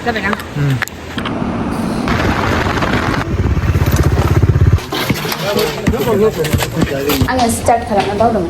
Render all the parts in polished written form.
Sabi na. Ayan, start ka lang. Nabaw naman.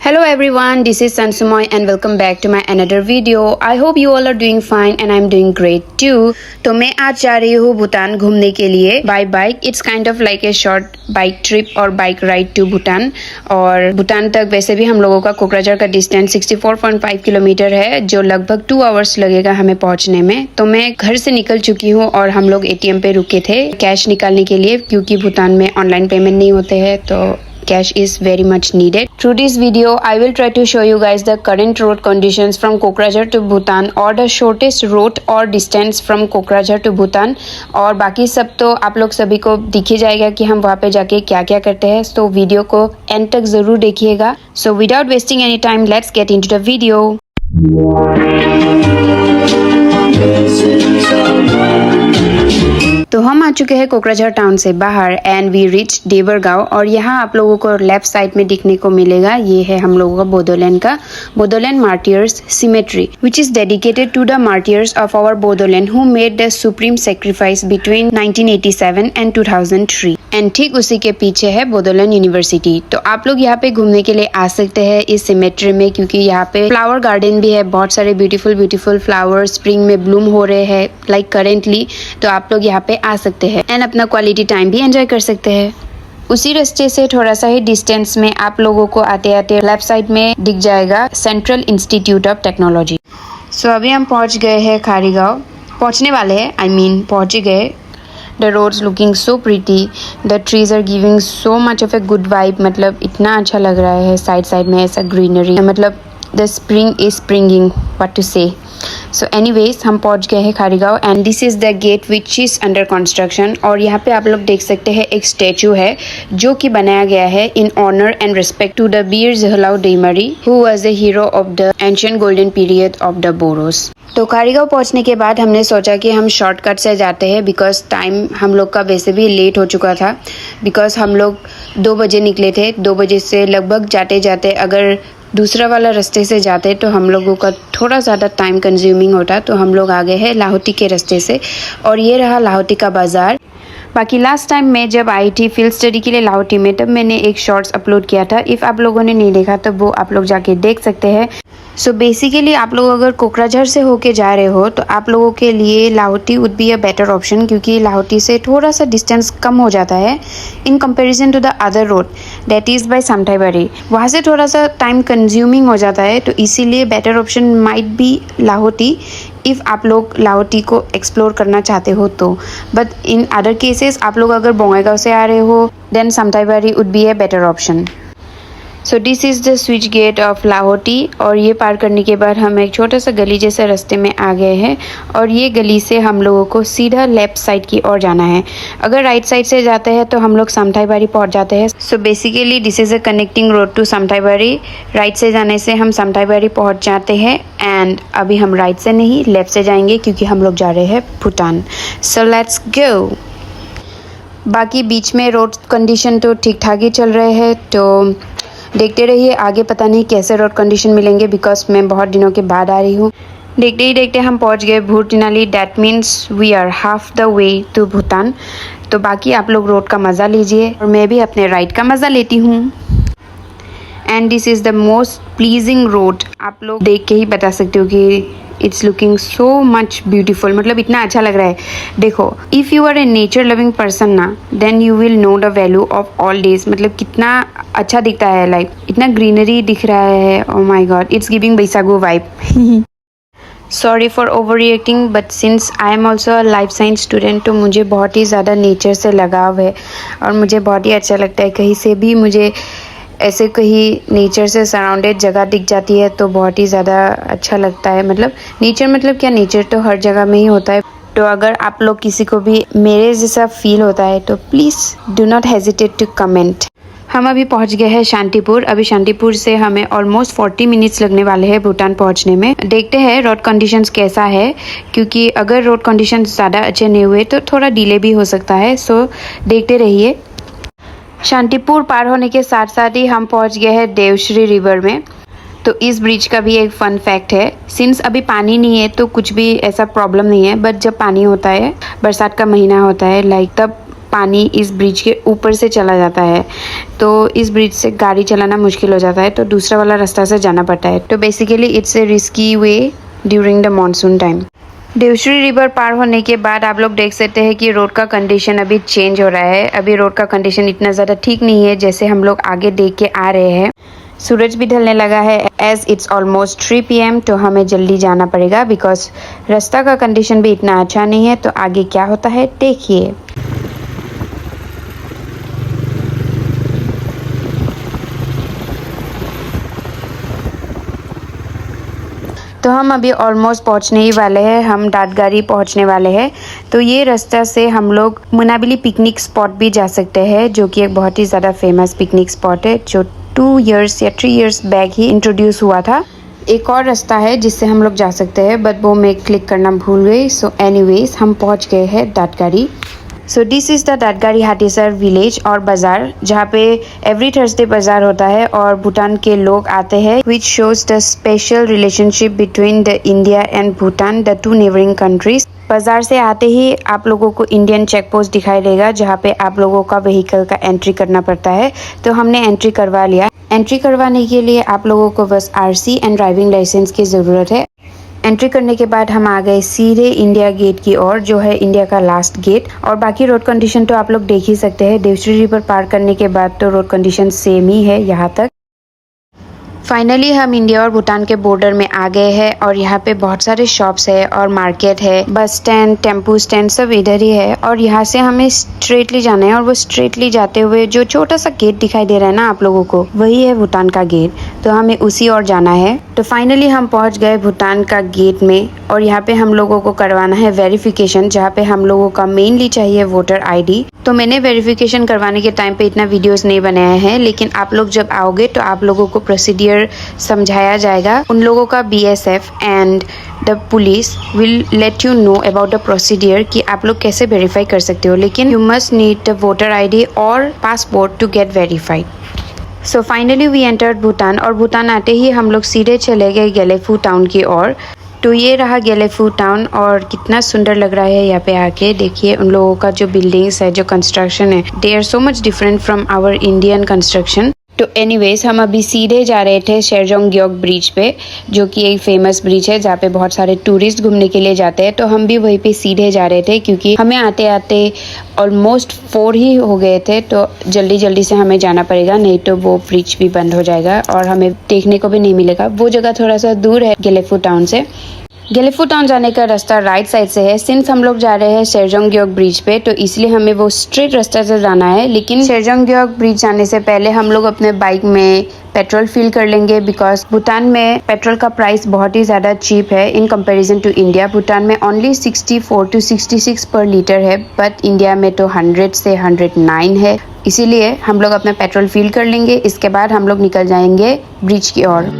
Hello everyone, this is Sansumoy and welcome back to my another video. I hope you all are doing fine and I'm doing great too. तो मैं आज जा रही हूँ भूटान घूमने के लिए by bike. It's kind of like a short bike trip और बाइक राइड टू भूटान. और भूटान तक वैसे भी हम लोगों का कोकराझार का डिस्टेंस 64.5 किलोमीटर है, जो लगभग 2 आवर्स लगेगा हमें पहुंचने में. तो मैं घर से निकल चुकी हूँ और हम लोग ATM पे रुके थे कैश निकालने के लिए, क्योंकि भूटान में ऑनलाइन पेमेंट नहीं होते हैं, तो cash is very much needed. Through this video, I will try to show you guys the current road conditions from Kokrajhar to Bhutan or the shortest route or distance from Kokrajhar to Bhutan. और बाकी सब तो आप लोग सभी को दिख ही जाएगा कि हम वहाँ पे जाके क्या क्या करते हैं. तो वीडियो को एंड तक जरूर देखिएगा. So without wasting any time, let's get into the video. तो हम आ चुके हैं कोकराझार टाउन से बाहर एंड वी रिच देवरगांव. और यहाँ आप लोगों को लेफ्ट साइड में दिखने को मिलेगा, ये है हम लोगों का Bodoland martyrs cemetery, which is dedicated to the martyrs of our Bodoland who made the supreme sacrifice between 1987 and 2003. And ठीक उसी के पीछे है बोडोलैंड यूनिवर्सिटी. तो आप लोग यहाँ पे घूमने के लिए आ सकते हैं इस सिमेट्री में, क्योंकि यहाँ पे फ्लावर गार्डन भी है, बहुत सारे ब्यूटीफुल फ्लावर स्प्रिंग में ब्लूम हो रहे हैं लाइक करेंटली. तो आप लोग यहाँ पे आ सकते हैं एंड अपना क्वालिटी टाइम भी एंजॉय कर सकते हैं. उसी रास्ते से थोड़ा सा ही डिस्टेंस में आप लोगों को आते आते लेफ्ट साइड में दिख जाएगा सेंट्रल इंस्टीट्यूट ऑफ टेक्नोलॉजी. सो अभी हम पहुंच गए हैं खारीगांव, पहुंचने वाले हैं, पहुंच ही गए. The roads looking so pretty, the trees are giving so much of a good vibe. मतलब इतना अच्छा लग रहा है साइड में ऐसा ग्रीनरी, मतलब the spring is springing, what to say. So anyways, हम पहुंच गए हैं Kharigaon and this is the gate which is under construction. और यहाँ पे आप लोग देख सकते हैं एक स्टैचू है जो कि बनाया गया है in honour and respect to the Veer Jwhwlao Dwimalu, who was the hero of the ancient golden period of the Boros. तो खारीगांव पहुंचने के बाद हमने सोचा कि हम शॉर्टकट से जाते हैं, बिकॉज टाइम हम लोग का वैसे भी लेट हो चुका था. बिकॉज हम लोग 2 बजे निकले थे, 2 बजे से लगभग जाते जाते अगर दूसरा वाला रास्ते से जाते तो हम लोगों का थोड़ा ज़्यादा टाइम कंज्यूमिंग होता. तो हम लोग आ गए हैं लाहौटी के रास्ते से और ये रहा लाहौटी का बाज़ार. बाकी लास्ट टाइम मैं जब आई थी फील्ड स्टडी के लिए लाहौटी में, तब मैंने एक शॉर्ट्स अपलोड किया था. इफ़ आप लोगों ने नहीं देखा तो वो आप लोग जाके देख सकते हैं. सो बेसिकली आप लोग अगर कोकराझार से होके जा रहे हो तो आप लोगों के लिए Lahoti would be a better option, क्योंकि लाहौटी से थोड़ा सा डिस्टेंस कम हो जाता है in comparison to the other road that is by Samthaibari. वहाँ से थोड़ा सा टाइम कंज्यूमिंग हो जाता है, तो इसीलिए better option might be Lahoti if आप लोग लाहौटी को एक्सप्लोर करना चाहते हो तो. बट इन अदर केसेस आप लोग अगर बोंगईगांव से आ रहे हो then Samthaibari would be a better option. So this is the switch gate of Lahoti. और ये पार करने के बाद हम एक छोटा सा गली जैसे रास्ते में आ गए हैं और ये गली से हम लोगों को सीधा लेफ्ट साइड की ओर जाना है. अगर राइट साइड से जाते हैं तो हम लोग सामथाईबाड़ी पहुंच जाते हैं. So basically this is a connecting road to Samthaibari. Right से जाने से हम सामथाईबाड़ी पहुंच जाते हैं एंड अभी हम राइट से नहीं लेफ्ट से जाएंगे, क्योंकि हम लोग जा रहे हैं भूटान. सो लेट्स गो. बाकी बीच में रोड कंडीशन तो ठीक ठाक ही चल रहे हैं, तो देखते रहिए. आगे पता नहीं कैसे रोड कंडीशन मिलेंगे, बिकॉज मैं बहुत दिनों के बाद आ रही हूँ. देखते ही देखते हम पहुँच गए Bhutinali. That means we are half the way to Bhutan. तो बाकी आप लोग रोड का मज़ा लीजिए और मैं भी अपने राइड का मज़ा लेती हूँ. And this is the most pleasing road. आप लोग देख के ही बता सकते हो कि it's looking so much beautiful, मतलब इतना अच्छा लग रहा है. देखो, if you are a nature loving person ना, then you will know the value of all days. मतलब कितना अच्छा दिखता है, लाइक इतना ग्रीनरी दिख रहा है. ओ माई गॉड, इट्स गिविंग बैसागु vibe. Sorry for over reacting, but since I am also a life science student, तो मुझे बहुत ही ज़्यादा नेचर से लगाव है और मुझे बहुत ही अच्छा लगता है. कहीं से भी मुझे ऐसे कहीं नेचर से सराउंडेड जगह दिख जाती है तो बहुत ही ज़्यादा अच्छा लगता है. मतलब नेचर, मतलब क्या, नेचर तो हर जगह में ही होता है. तो अगर आप लोग किसी को भी मेरे जैसा फील होता है तो please do not hesitate to comment. हम अभी पहुंच गए हैं शांतिपुर. अभी शांतिपुर से हमें ऑलमोस्ट 40 मिनट्स लगने वाले हैं भूटान पहुंचने में. देखते हैं रोड कंडीशंस कैसा है, क्योंकि अगर रोड कंडीशंस ज़्यादा अच्छे नहीं हुए तो थोड़ा डिले भी हो सकता है. सो देखते रहिए. शांतिपुर पार होने के साथ साथ ही हम पहुंच गए हैं देवश्री रिवर में. तो इस ब्रिज का भी एक फन फैक्ट है, सिंस अभी पानी नहीं है तो कुछ भी ऐसा प्रॉब्लम नहीं है, बट जब पानी होता है, बरसात का महीना होता है लाइक, तब पानी इस ब्रिज के ऊपर से चला जाता है, तो इस ब्रिज से गाड़ी चलाना मुश्किल हो जाता है, तो दूसरा वाला रास्ता से जाना पड़ता है। तो basically it's a risky way during the monsoon time. Devshri river पार होने के बाद आप लोग देख सकते हैं कि रोड का कंडीशन अभी चेंज हो रहा है। अभी रोड का कंडीशन इतना ज़्यादा ठीक नहीं है जैसे हम लोग आगे देख के आ रहे हैं। सूरज भी ढलने लगा है एज इट्स ऑलमोस्ट 3 PM, तो हमें जल्दी जाना पड़ेगा बिकॉज रास्ता का कंडीशन भी इतना अच्छा नहीं है। तो आगे क्या होता है देखिए। तो हम अभी ऑलमोस्ट पहुंचने ही वाले हैं, हम दादगारी पहुंचने वाले हैं। तो ये रास्ता से हम लोग मुनाबिली पिकनिक स्पॉट भी जा सकते हैं, जो कि एक बहुत ही ज़्यादा फेमस पिकनिक स्पॉट है, जो 2 इयर्स या 3 इयर्स बैक ही इंट्रोड्यूस हुआ था। एक और रास्ता है जिससे हम लोग जा सकते हैं, बट वो मैं क्लिक करना भूल गई। सो एनीवेज हम पहुंच गए हैं Dadgari. So this is the Dadgari Hatisar village और बाज़ार, जहाँ पे एवरी थर्सडे बाज़ार होता है और भूटान के लोग आते हैं, which shows the special relationship between the India and Bhutan, the 2 neighbouring countries. बाज़ार से आते ही आप लोगों को इंडियन चेक पोस्ट दिखाई देगा, जहाँ पे आप लोगों का व्हीकल का एंट्री करना पड़ता है। तो हमने एंट्री करवा लिया। एंट्री करवाने के लिए आप लोगों को बस RC एंड ड्राइविंग लाइसेंस की ज़रूरत है। एंट्री करने के बाद हम आ गए सीधे इंडिया गेट की ओर, जो है इंडिया का लास्ट गेट। और बाकी रोड कंडीशन तो आप लोग देख ही सकते हैं। देवश्री रिवर पार करने के बाद तो रोड कंडीशन सेम ही है यहाँ तक। फाइनली हम इंडिया और भूटान के बॉर्डर में आ गए हैं और यहाँ पे बहुत सारे शॉप्स है और मार्केट है, बस स्टैंड, टेम्पू स्टैंड सब इधर ही है। और यहाँ से हमें स्ट्रेटली जाना है और वो स्ट्रेटली जाते हुए जो छोटा सा गेट दिखाई दे रहा है ना आप लोगों को, वही है भूटान का गेट। तो हमें उसी ओर जाना है। तो फाइनली हम पहुँच गए भूटान का गेट में और यहाँ पे हम लोगों को करवाना है वेरिफिकेशन, जहाँ पे हम लोगों का मेनली चाहिए वोटर ID। तो मैंने वेरिफिकेशन करवाने के टाइम पे इतना वीडियोस नहीं बनाया है, लेकिन आप लोग जब आओगे तो आप लोगों को प्रोसीडियर समझाया जाएगा। उन लोगों का BSF and the police will let you know about the procedure कि आप लोग कैसे वेरीफाई कर सकते हो, लेकिन you must need the voter ID और passport to get verified. So finally we entered Bhutan और भूटान आते ही हम लोग सीधे चले गए गेलेफू टाउन की ओर। तो ये रहा गेलेफू टाउन और कितना सुंदर लग रहा है यहाँ पे आके। देखिए उन लोगों का जो बिल्डिंग्स है, जो कंस्ट्रक्शन है, they are so much different from our Indian construction. तो एनीवेज हम अभी सीधे जा रहे थे शेरजोंगयोक ब्रिज पे, जो कि एक फेमस ब्रिज है जहाँ पे बहुत सारे टूरिस्ट घूमने के लिए जाते हैं। तो हम भी वहीं पे सीधे जा रहे थे क्योंकि हमें आते आते ऑलमोस्ट 4 ही हो गए थे। तो जल्दी जल्दी से हमें जाना पड़ेगा, नहीं तो वो ब्रिज भी बंद हो जाएगा और हमें देखने को भी नहीं मिलेगा। वो जगह थोड़ा सा दूर है गेलेफू टाउन से। गेलेफू टाउन जाने का रास्ता राइट साइड से है। सिंस हम लोग जा रहे हैं शेरजोंगयोक ब्रिज पे, तो इसलिए हमें वो स्ट्रेट रास्ते से जाना है। लेकिन शेरजोंगयोक ब्रिज जाने से पहले हम लोग अपने बाइक में पेट्रोल फिल कर लेंगे, बिकॉज भूटान में पेट्रोल का प्राइस बहुत ही ज़्यादा चीप है in comparison to India. Bhutan में ओनली 64 to 66 पर लीटर है, बट इंडिया में तो 100 से 109 है। इसीलिए हम लोग अपना पेट्रोल फिल कर लेंगे। इसके बाद हम लोग निकल जाएंगे ब्रिज की ओर।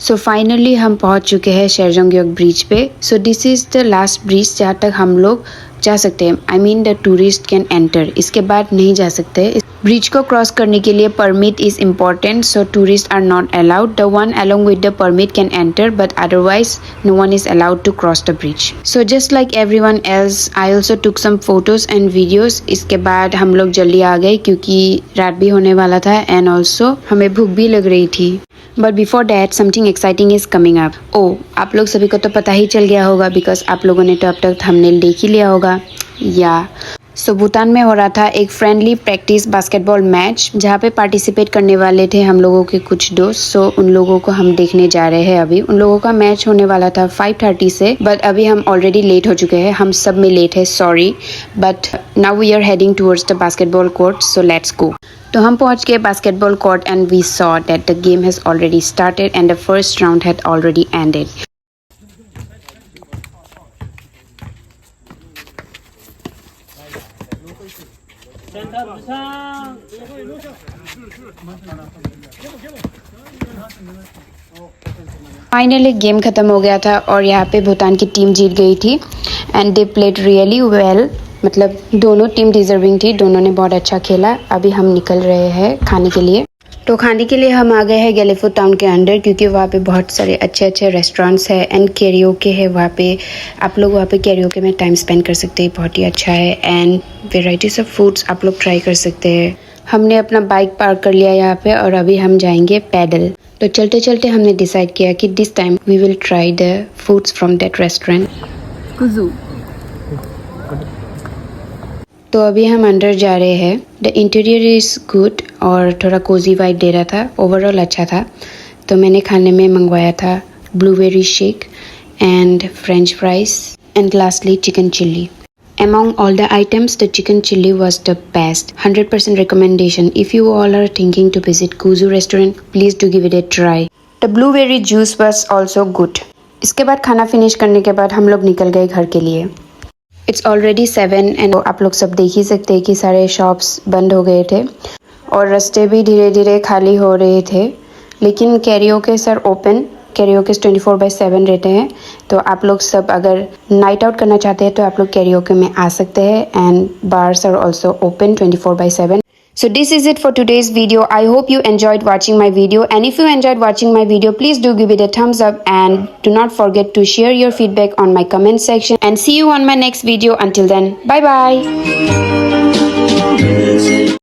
सो फाइनली हम पहुंच चुके हैं शेरजोंगयोक ब्रिज पे। सो this is the last bridge जहाँ तक हम लोग जा सकते हैं। I mean the tourist can enter. इसके बाद नहीं जा सकते। ब्रिज को क्रॉस करने के लिए permit is important, so tourist are not allowed. The one along with the permit can enter, but otherwise no one is allowed to cross the bridge. So just like everyone else, I also took some photos and videos. इसके बाद हम लोग जल्दी आ गए क्योंकि रात भी होने वाला था and also हमें भूख भी लग रही थी. But before that, something exciting is coming up. Oh, आप लोग सभी को तो पता ही चल गया होगा because आप लोगों ने तो अब तक थंबनेल देख ही लिया होगा. सो भूटान में हो रहा था एक फ्रेंडली प्रैक्टिस बास्केटबॉल मैच जहाँ पे पार्टिसिपेट करने वाले थे हम लोगों के कुछ दोस्त. सो उन लोगों को हम देखने जा रहे हैं. अभी उन लोगों का मैच होने वाला था 5:30 से, बट अभी हम ऑलरेडी लेट हो चुके हैं. हम सब में लेट है, sorry, but now we are heading towards the basketball court, so let's go. तो हम पहुंच गए basketball court and we saw that the game has already started and the first round had already ended. Finally game खत्म हो गया था और यहाँ पे भूटान की टीम जीत गई थी and they played really well. मतलब दोनों टीम डिजर्विंग थी, दोनों ने बहुत अच्छा खेला. अभी हम निकल रहे हैं खाने के लिए. तो खाने के लिए हम आ गए हैं गैलीफोर्ड टाउन के अंदर क्योंकि वहाँ पे बहुत सारे अच्छे अच्छे रेस्टोरेंट्स हैं एंड कैरियोके है वहाँ पे. आप लोग वहाँ पे कैरियोके में टाइम स्पेंड कर सकते हैं, बहुत ही अच्छा है. एंड वेराइटीज ऑफ फूड्स आप लोग ट्राई कर सकते हैं. हमने अपना बाइक पार्क कर लिया यहाँ पे और अभी हम जाएंगे पैदल. तो चलते चलते हमने डिसाइड किया कि this time we will try the foods from that restaurant. Kuzu. तो अभी हम अंदर जा रहे हैं. द इंटीरियर इज़ गुड और थोड़ा कोजी वाइब दे रहा था. ओवरऑल अच्छा था. तो मैंने खाने में मंगवाया था blueberry shake and French fries and lastly chicken chilli. Among all the items, the chicken chilli was the best. 100% recommendation. If you all are thinking to visit Kuzu restaurant, please do give it a try. The blueberry juice was also good. इसके बाद खाना finish करने के बाद हम लोग निकल गए घर के लिए. It's already 7 and आप लोग सब देख ही सकते हैं कि सारे शॉप्स बंद हो गए थे और रास्ते भी धीरे धीरे खाली हो रहे थे. लेकिन कैरियोके सर ओपन. कैरियोके 24/7 रहते हैं. तो आप लोग सब अगर नाइट आउट करना चाहते हैं तो आप लोग कैरियोके में आ सकते हैं and bars are also open 24/7. So this is it for today's video. I hope you enjoyed watching my video, and if you enjoyed watching my video, please do give it a thumbs up and do not forget to share your feedback on my comment section, and see you on my next video. Until then, bye bye.